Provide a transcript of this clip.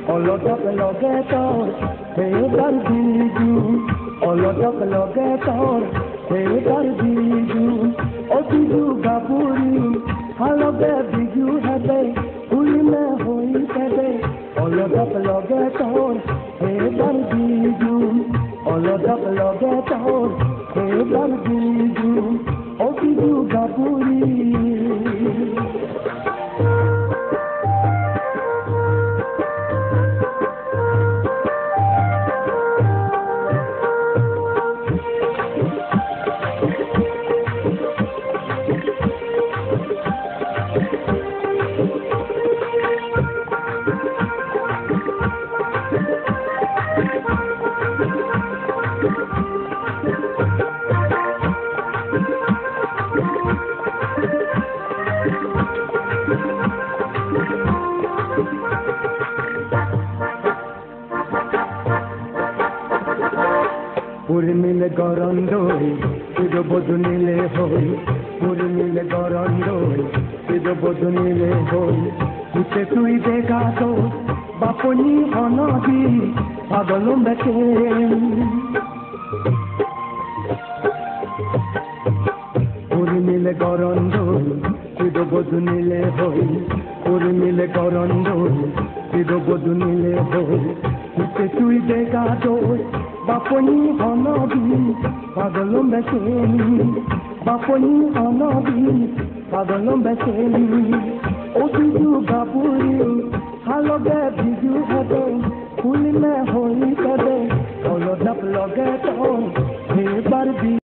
অলটক লগে তোর এবার বিজু অলটক লগে তোর এবার বিজু ও বিজু বাবুরি হালবে বিজু হেবে ফুলমে হই পেবে অলটক লগে তোর এবার বিজু অলটক লগে তোর এবার বিজু ও বিজু বাবুরি পুরমিলে গরন্দই সিদ বদনিলে হই পুরমিলে গরন্দই সিদ বদনিলে হই উঠে তুই দেখা তো বাপনি অনদি পাগল বেকে পুরমিলে গরন্দই সিদ বদনিলে হই পুরমিলে গরন্দই সিদ বদনিলে হই উঠে তুই দেখা তো বাপনি অনবি পাগলম বেচেনি বাপনি অনবি পাগলম বেচেনি ও বিজু বাবুরি হালবে বিজু হেবে ফুলমে হই পেবে অলদপ লগে তো এবার